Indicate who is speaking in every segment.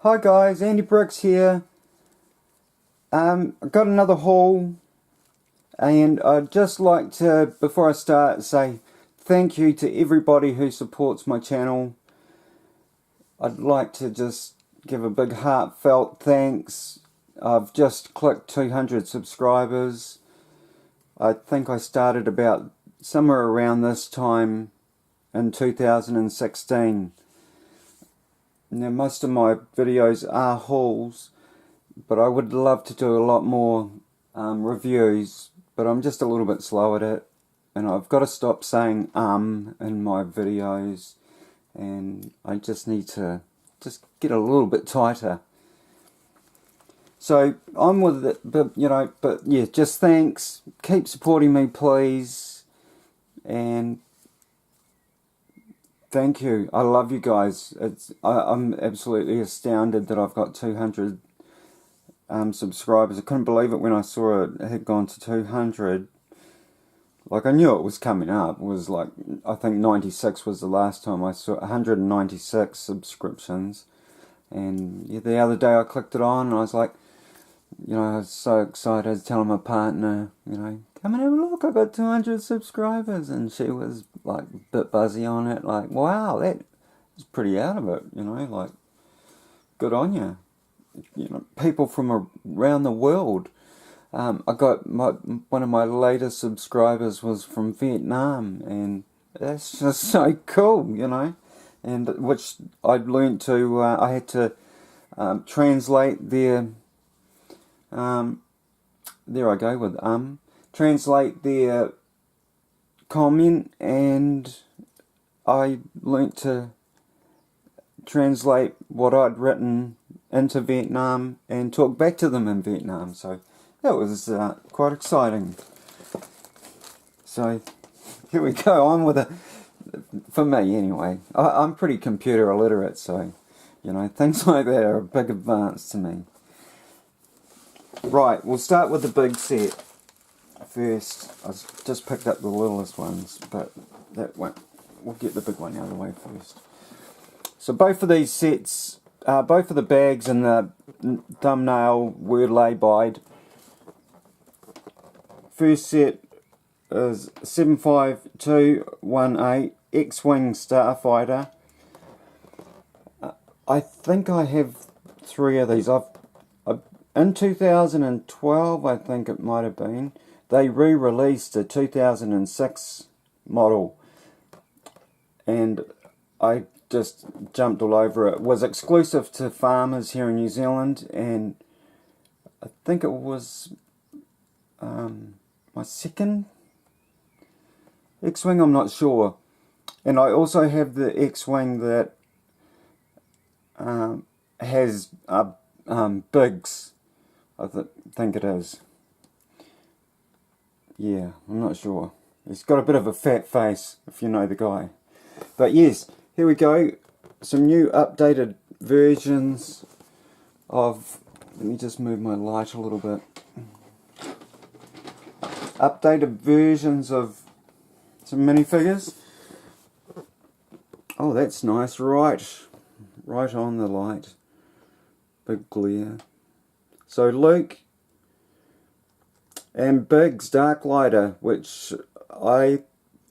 Speaker 1: Hi guys, Andy Bricks here. I've got another haul, and I'd just like to, before I start, say thank you to everybody who supports my channel. I'd like to just give a big heartfelt thanks. I've just clicked 200 subscribers. I think I started about somewhere around this time in 2016. Now, most of my videos are hauls, but I would love to do a lot more reviews, but I'm just a little bit slow at it, and I've got to stop saying in my videos, and I just need to just get a little bit tighter. So I'm with it, but yeah, just thanks. Keep supporting me, please, and thank you. I love you guys. I'm absolutely astounded that I've got 200 subscribers. I couldn't believe it when I saw it had gone to 200. Like, I knew it was coming up. It was like, I think 96 was the last time I saw 196 subscriptions. And yeah, the other day I clicked it on and I was like, I was so excited, telling my partner, come and have a look, I got 200 subscribers. And she was like a bit buzzy on it, like, wow, that was pretty out of it, like, good on you. People from around the world. I got one of my latest subscribers was from Vietnam, and that's just so cool, and which I learned to, I had to translate their, there I go with translate their comment, and I learnt to translate what I'd written into Vietnam and talk back to them in Vietnam. So that was quite exciting. So here we go on with it. For me anyway, I'm pretty computer illiterate, so things like that are a big advance to me. Right, we'll start with the big set first. I just picked up the littlest ones, but that won't. We'll get the big one out of the way first. So both of these sets, both of the bags and the thumbnail were lay-byed. First set is 75218 X-Wing Starfighter. I think I have 3 of these. In 2012, I think it might have been, they re-released a 2006 model, and I just jumped all over it. It was exclusive to farmers here in New Zealand, and I think it was my second X-Wing, I'm not sure. And I also have the X-Wing that has Biggs, I think it is. Yeah, I'm not sure. He's got a bit of a fat face, if you know the guy. But yes, here we go. Some new updated versions of... Let me just move my light a little bit. Updated versions of some minifigures. Oh, that's nice. Right on the light. Big glare. So Luke and Biggs Darklighter, which I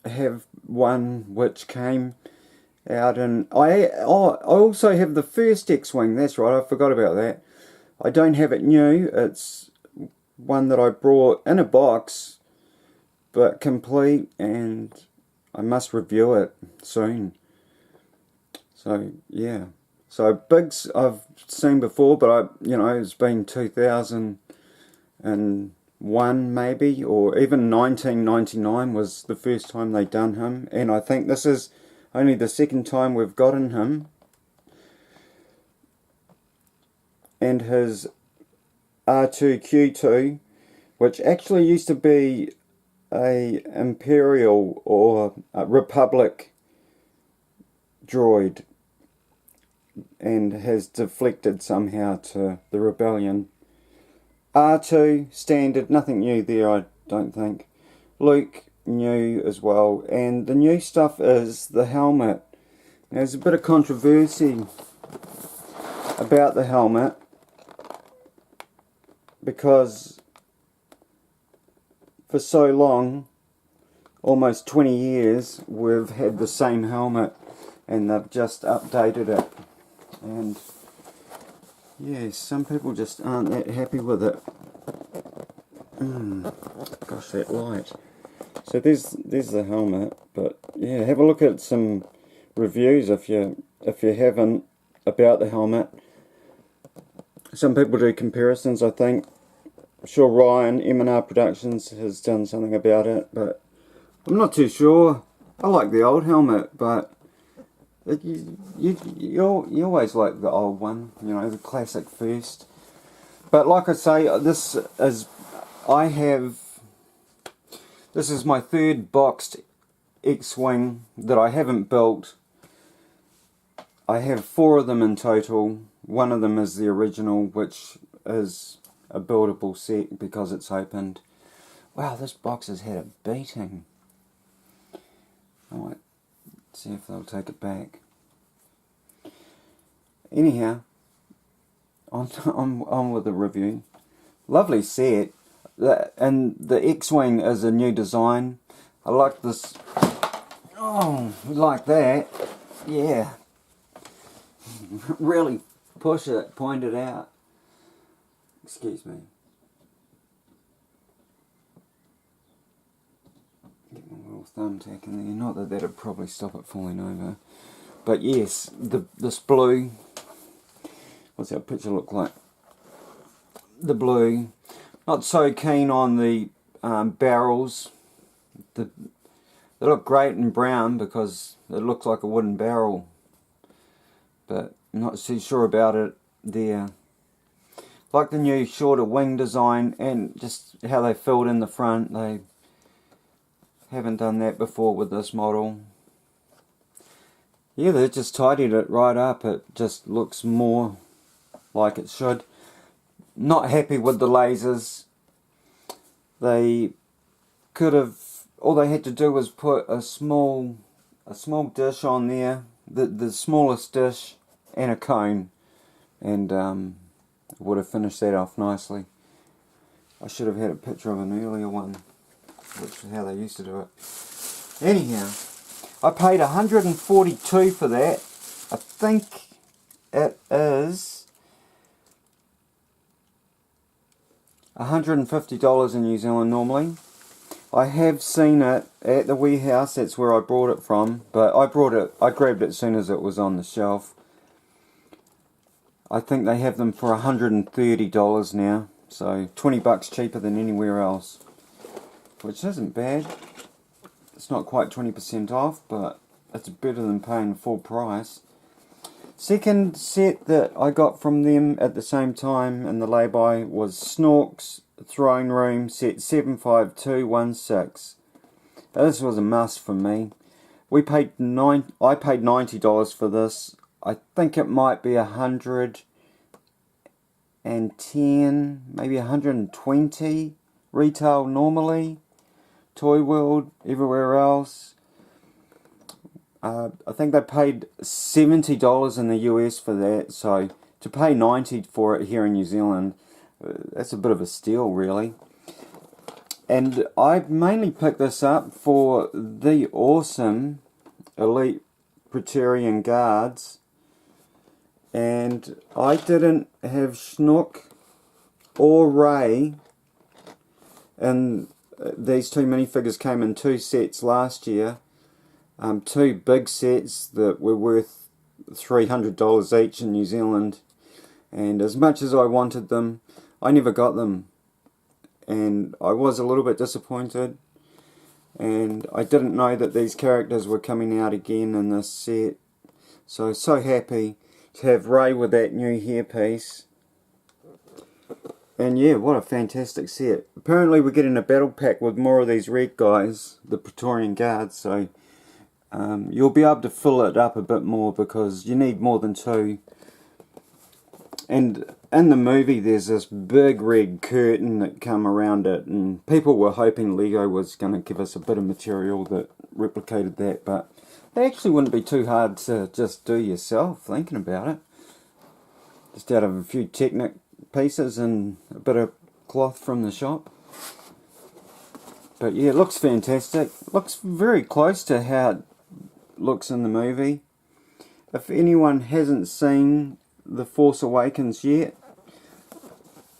Speaker 1: have one which came out in... I also have the first X-Wing, that's right, I forgot about that. I don't have it new, it's one that I brought in a box, but complete, and I must review it soon. So, yeah. So Biggs I've seen before, but it's been 2001 maybe, or even 1999 was the first time they done him, and I think this is only the second time we've gotten him. And his R2-Q2, which actually used to be a Imperial or a Republic droid, and has deflected somehow to the Rebellion. R2, standard, nothing new there, I don't think. Luke, new as well. And the new stuff is the helmet. There's a bit of controversy about the helmet, because for so long, almost 20 years, we've had the same helmet, and they've just updated it. And yeah, some people just aren't that happy with it. Gosh, that light. So there's the helmet, but yeah, have a look at some reviews if you haven't, about the helmet. Some people do comparisons, I think. I'm sure Ryan, M&R Productions, has done something about it, but I'm not too sure. I like the old helmet, but you always like the old one, you know, the classic first. But like I say, this is my third boxed X-Wing that I haven't built. I have 4 of them in total. One of them is the original, which is a buildable set because it's opened. Wow, this box has had a beating. I might see if they'll take it back. Anyhow, on with the review. Lovely set. And the X-Wing is a new design. I like this. Oh, like that. Yeah. Really push it, point it out. Excuse me. Get my little thumbtack in there. Not that that'd probably stop it falling over. But yes, this blue. What's that picture look like? The blue. Not so keen on the barrels. They look great in brown because it looks like a wooden barrel. But I'm not too sure about it there. Like the new shorter wing design and just how they filled in the front. They haven't done that before with this model. Yeah, they just tidied it right up. It just looks more like it should. Not happy with the lasers. They could have, all they had to do was put a small dish on there, the smallest dish, and a cone, and would have finished that off nicely. I should have had a picture of an earlier one, which is how they used to do it. Anyhow, I paid $142 for that. I think it is $150 in New Zealand normally. I have seen it at the warehouse, that's where I brought it from, but I grabbed it as soon as it was on the shelf. I think they have them for $130 now, so $20 cheaper than anywhere else, which isn't bad. It's not quite 20% off, but it's better than paying full price. Second set that I got from them at the same time in the lay-by was Snork's Throne Room set 75216. Now, this was a must for me. I paid $90 for this. I think it might be 110, maybe 120 retail normally. Toy World, everywhere else. I think they paid $70 in the US for that, so to pay $90 for it here in New Zealand, that's a bit of a steal, really. And I mainly picked this up for the awesome Elite Praetorian Guards, and I didn't have Snook or Rey, and these 2 minifigures came in 2 sets last year. 2 big sets that were worth $300 each in New Zealand, and as much as I wanted them, I never got them, and I was a little bit disappointed, and I didn't know that these characters were coming out again in this set. So happy to have Rey with that new hairpiece. And yeah, what a fantastic set. Apparently we're getting a battle pack with more of these red guys, the Praetorian Guards, so you'll be able to fill it up a bit more because you need more than 2. And in the movie there's this big red curtain that come around it, and people were hoping Lego was going to give us a bit of material that replicated that, but it actually wouldn't be too hard to just do yourself, thinking about it. just out of a few Technic pieces and a bit of cloth from the shop. But yeah, it looks fantastic. Looks very close to how it looks in the movie. If anyone hasn't seen The Force Awakens yet,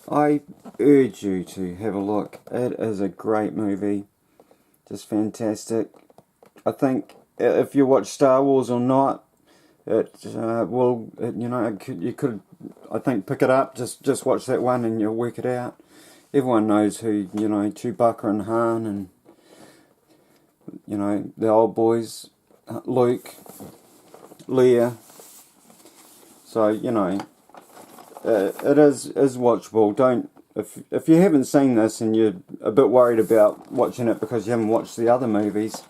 Speaker 1: I urge you to have a look. It is a great movie. Just fantastic. I think if you watch Star Wars or not, you could, I think, pick it up. Just watch that one and you'll work it out. Everyone knows who, Chewbacca and Han and, the old boys, Luke, Leia. So, it is watchable. If you haven't seen this and you're a bit worried about watching it because you haven't watched the other movies,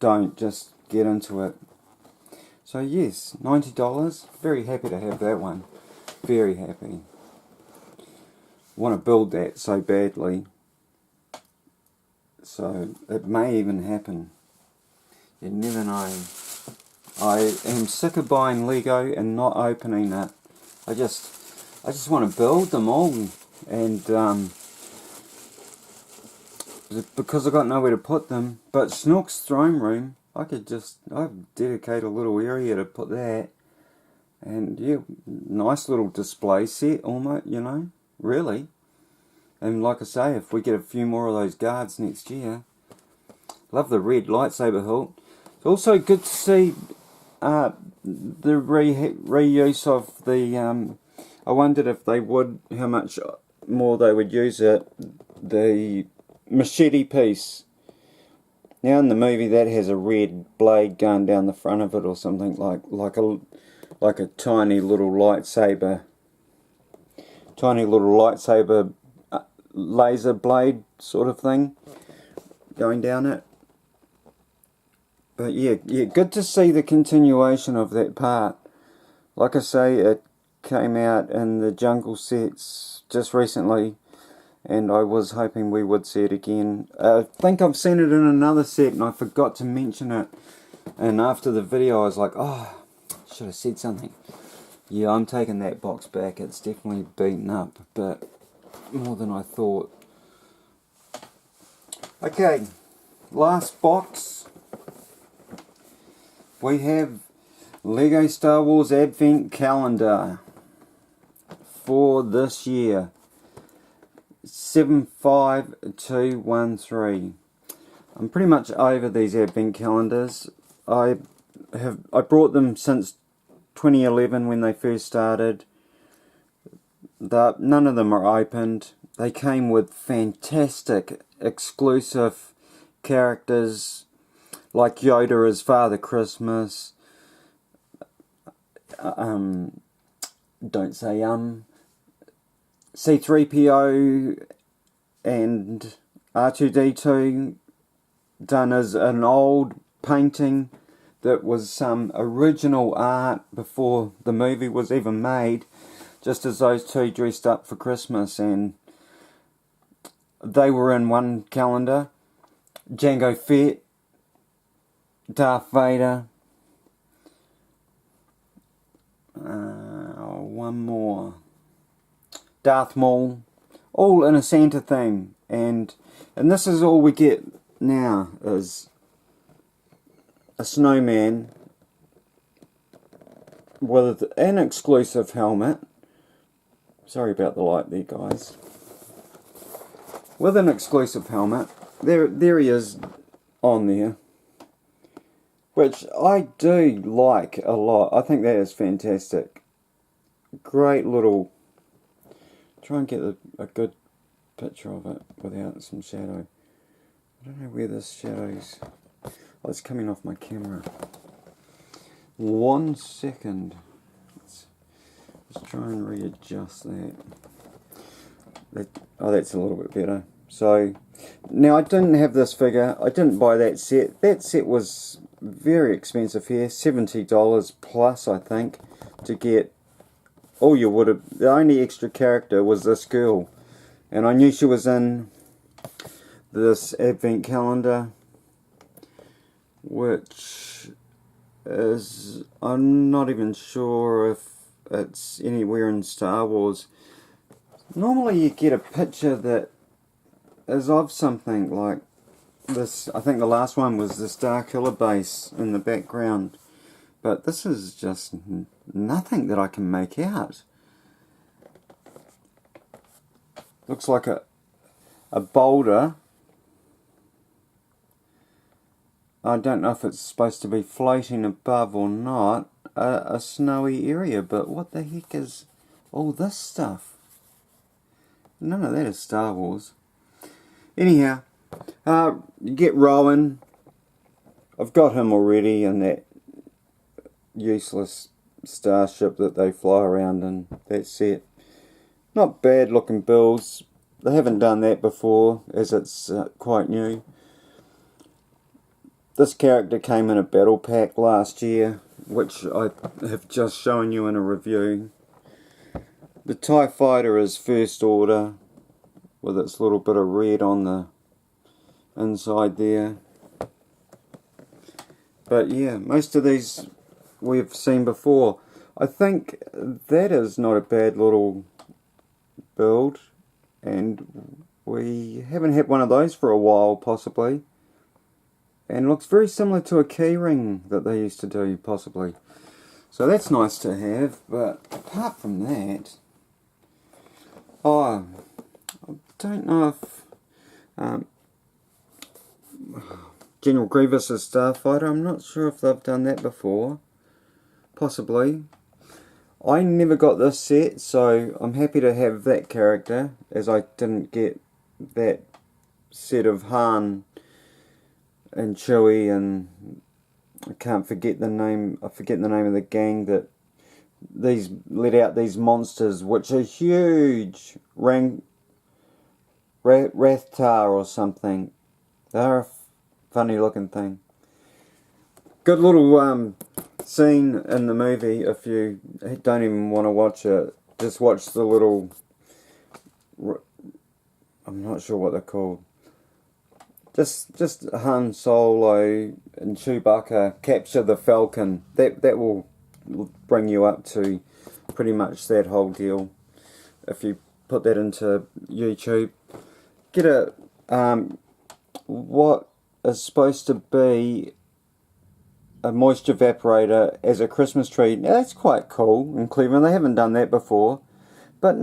Speaker 1: don't. Just get into it. So yes, $90. Very happy to have that one. Very happy. Want to build that so badly. So it may even happen. You never know. I am sick of buying Lego and not opening it. I just want to build them all, and because I've got nowhere to put them. But Snook's throne room, I'd dedicate a little area to put that. And yeah, nice little display set, almost, really. And like I say, if we get a few more of those guards next year, love the red lightsaber hilt. It's also good to see the reuse of the. I wondered if they would, how much more they would use it. The machete piece. Now in the movie, that has a red blade going down the front of it, or something like a tiny little lightsaber. Laser blade sort of thing going down it. But yeah, good to see the continuation of that part. Like I say, it came out in the Jungle sets just recently, and I was hoping we would see it again. I think I've seen it in another set and I forgot to mention it, and after the video I was like, oh, I should have said something. Yeah, I'm taking that box back. It's definitely beaten up, but more than I thought. Okay, last box. We have Lego Star Wars Advent Calendar for this year. 75213. I'm pretty much over these Advent calendars. I brought them since 2011 when they first started. None of them are opened. They came with fantastic exclusive characters like Yoda as Father Christmas. C-3PO and R2-D2 done as an old painting that was some original art before the movie was even made, just as those two dressed up for Christmas, and they were in one calendar. Jango Fett, Darth Vader, one more, Darth Maul, all in a Santa theme, and this is all we get now, is a snowman with an exclusive helmet. Sorry about the light there, guys. With an exclusive helmet. There he is on there, which I do like a lot. I think that is fantastic. Great little. Try and get a good picture of it without some shadow. I don't know where this shadow's. Oh, it's coming off my camera. 1 second. Let's try and readjust that. Oh, that's a little bit better. So, now I didn't have this figure. I didn't buy that set. That set was very expensive here. $70 plus, I think, to get all you would have. The only extra character was this girl. And I knew she was in this Advent calendar, which is, I'm not even sure if it's anywhere in Star Wars. Normally you get a picture that is of something like this. I think the last one was the Starkiller base in the background. But this is just nothing that I can make out. Looks like a boulder. I don't know if it's supposed to be floating above or not. A snowy area, but what the heck is all this stuff? None of that is Star Wars. Anyhow, you get Rowan. I've got him already in that useless starship that they fly around in. That's it. Not bad looking builds. They haven't done that before, as it's quite new. This character came in a battle pack last year, which I have just shown you in a review. The TIE Fighter is First Order, with its little bit of red on the inside there. But yeah, most of these we've seen before. I think that is not a bad little build, and we haven't had one of those for a while possibly, and looks very similar to a keyring that they used to do possibly, so that's nice to have. But apart from that, I don't know if General Grievous is Starfighter. I'm not sure if they've done that before. Possibly. I never got this set, so I'm happy to have that character, as I didn't get that set of Han and Chewie, and I can't forget the name. I forget the name of the gang that these let out these monsters, which are huge. Rathtar or something. They're a funny looking thing. Good little scene in the movie. If you don't even want to watch it, just watch the little, I'm not sure what they're called, just Han Solo and Chewbacca capture the Falcon. That will bring you up to pretty much that whole deal. If you put that into YouTube, get a what is supposed to be a moisture evaporator as a Christmas tree. Now that's quite cool in Cleveland. They haven't done that before. But,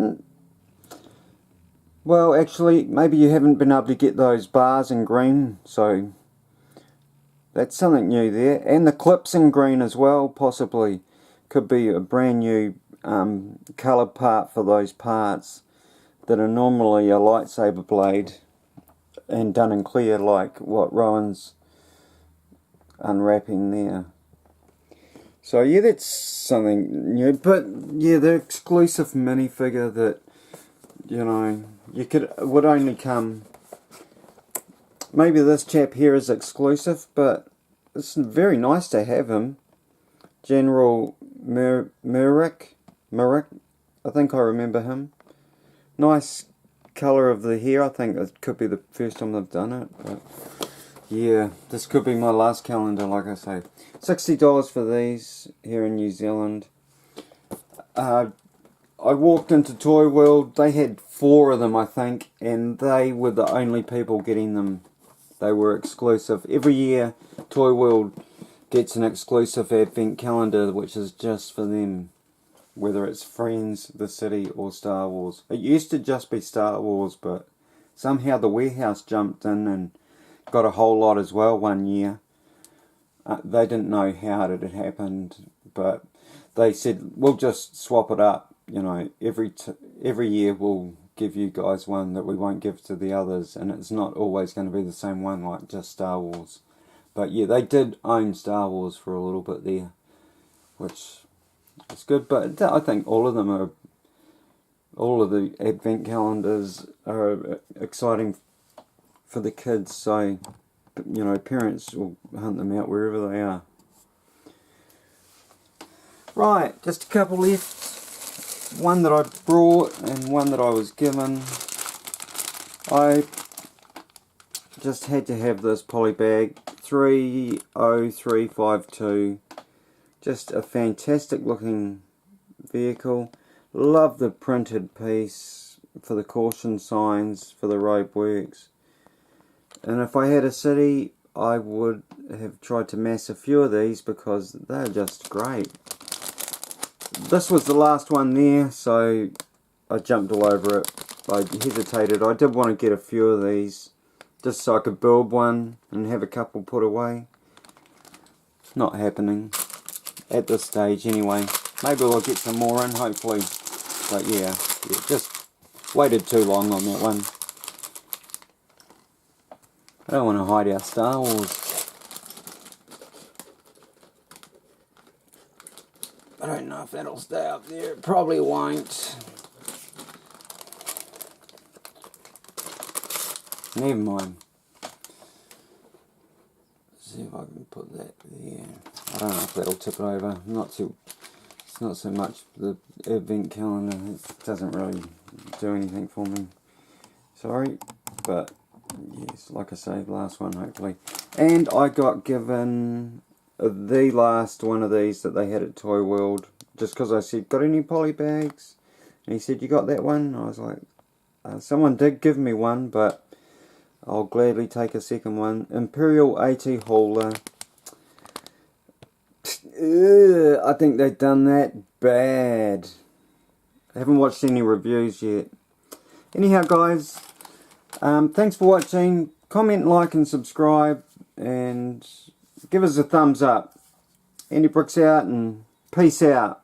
Speaker 1: well, actually, maybe you haven't been able to get those bars in green, so that's something new there. And the clips in green as well, possibly. Could be a brand new colour part for those parts that are normally a lightsaber blade and done in clear, like what Rowan's unwrapping there. So yeah, that's something new. But yeah, the exclusive minifigure that, you know, would only come, maybe this chap here is exclusive, but it's very nice to have him. General Merrick, I think I remember him. Nice colour of the hair. I think it could be the first time they've done it, but yeah, this could be my last calendar, like I say. $60 for these here in New Zealand. I walked into Toy World. They had 4 of them, I think, and they were the only people getting them. They were exclusive. Every year, Toy World gets an exclusive advent calendar, which is just for them. Whether it's Friends, The City, or Star Wars. It used to just be Star Wars, but somehow the warehouse jumped in and got a whole lot as well one year. They didn't know how it had happened, but they said, we'll just swap it up. You know, every year we'll give you guys one that we won't give to the others, and it's not always going to be the same one like just Star Wars. But yeah, they did own Star Wars for a little bit there, which is good. But I think all of the advent calendars are exciting for the kids, so you know, parents will hunt them out wherever they are. Right, just a couple left. One that I brought and one that I was given. I just had to have this polybag 30352. Just a fantastic looking vehicle. Love the printed piece for the caution signs for the roadworks. And if I had a city, I would have tried to mass a few of these because they're just great. This was the last one there, so I jumped all over it. I hesitated. I did want to get a few of these just so I could build one and have a couple put away. It's not happening at this stage anyway. Maybe we'll get some more in, hopefully. But yeah, just waited too long on that one. I don't want to hide our Star Wars. I don't know if that'll stay up there. It probably won't. Never mind. Let's see if I can put that there. I don't know if that'll tip it over. It's not so much the event calendar. It doesn't really do anything for me. Sorry, but yes, like I say, the last one hopefully. And I got given the last one of these that they had at Toy World, just because I said, got any poly bags? And he said, you got that one? I was like, someone did give me one, but I'll gladly take a second one. Imperial AT Hauler. I think they've done that bad. I haven't watched any reviews yet. Anyhow guys, thanks for watching. Comment, like and subscribe, and give us a thumbs up. Andy Brooks out, and peace out.